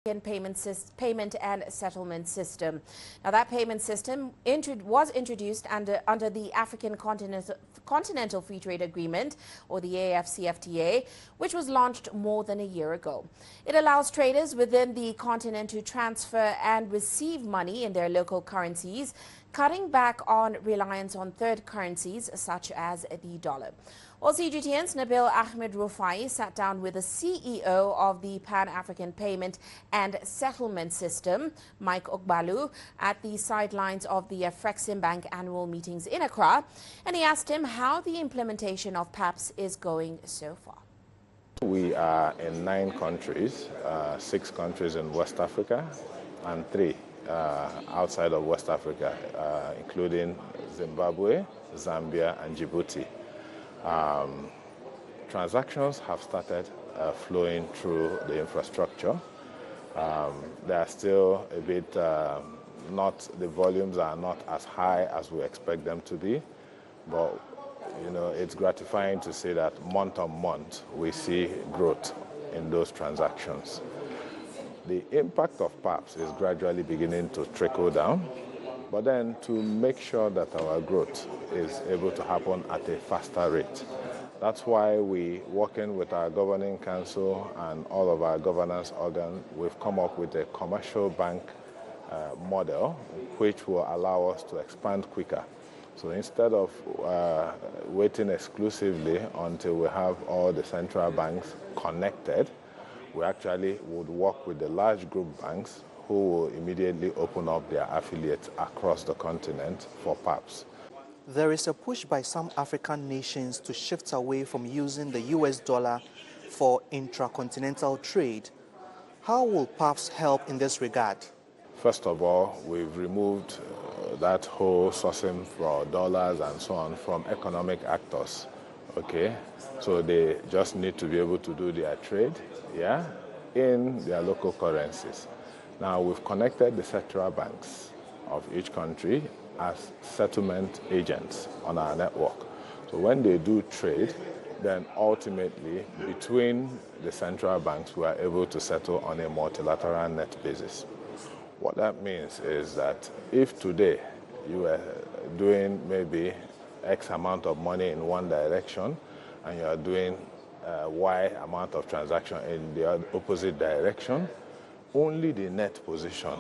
payment and settlement system. Now, that payment system was introduced under the African Continental Free Trade Agreement, or the AfCFTA, which was launched more than a year ago. It allows traders within the continent to transfer and receive money in their local currencies, cutting back on reliance on third currencies such as the dollar. Well, CGTN's Nabil Ahmed Rufai sat down with the CEO of the Pan-African Payment and Settlement System, Mike Ogbalu, at the sidelines of the AFREXIMBANK annual meetings in Accra, and he asked him how the implementation of PAPSS is going so far. We are in 9 countries, 6 countries in West Africa and 3 outside of West Africa, including Zimbabwe, Zambia, and Djibouti. Transactions have started flowing through the infrastructure. They are still a bit the volumes are not as high as we expect them to be, but it's gratifying to see that month on month we see growth in those transactions. The impact of PAPSS is gradually beginning to trickle down, but then to make sure that our growth is able to happen at a faster rate. That's why we, working with our governing council and all of our governance organs, we've come up with a commercial bank model which will allow us to expand quicker. So instead of waiting exclusively until we have all the central banks connected, we actually would work with the large group banks who will immediately open up their affiliates across the continent for PAPSS. There is a push by some African nations to shift away from using the US dollar for intracontinental trade. How will PAPSS help in this regard? First of all, we've removed that whole sourcing for dollars and so on from economic actors. Okay, so they just need to be able to do their trade, in their local currencies. Now we've connected the central banks of each country as settlement agents on our network. So when they do trade, then ultimately between the central banks we are able to settle on a multilateral net basis. What that means is that if today you are doing maybe X amount of money in one direction and you are doing Y amount of transaction in the opposite direction, only the net position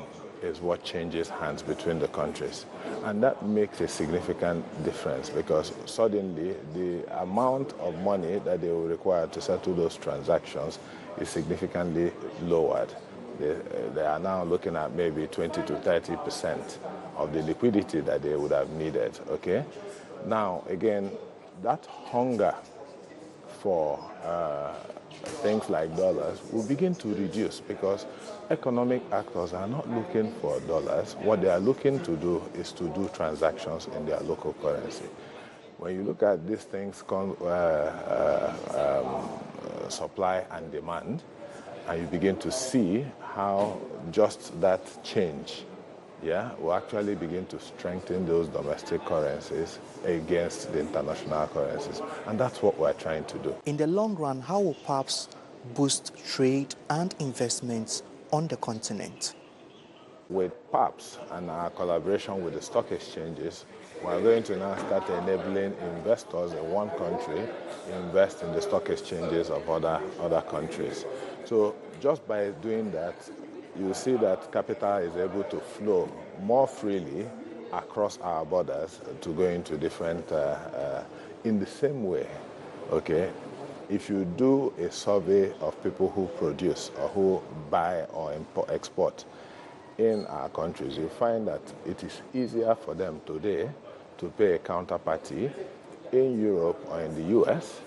is what changes hands between the countries. And that makes a significant difference because suddenly the amount of money that they will require to settle those transactions is significantly lowered. They are now looking at maybe 20 to 30% of the liquidity that they would have needed, okay? Now, again, that hunger for things like dollars will begin to reduce because economic actors are not looking for dollars. What they are looking to do is to do transactions in their local currency. When you look at these things called supply and demand, and you begin to see how just that change will actually begin to strengthen those domestic currencies against the international currencies. And that's what we're trying to do. In the long run, how will PAPSS boost trade and investments on the continent? With PAPSS and our collaboration with the stock exchanges, we're going to now start enabling investors in one country invest in the stock exchanges of other countries. So just by doing that, you see that capital is able to flow more freely across our borders to go into different, in the same way, okay? If you do a survey of people who produce or who buy or export in our countries, you find that it is easier for them today to pay a counterparty in Europe or in the US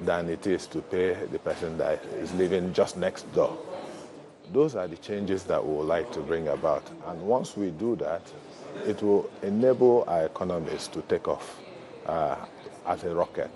than it is to pay the person that is living just next door. Those are the changes that we would like to bring about. And once we do that, it will enable our economies to take off as a rocket.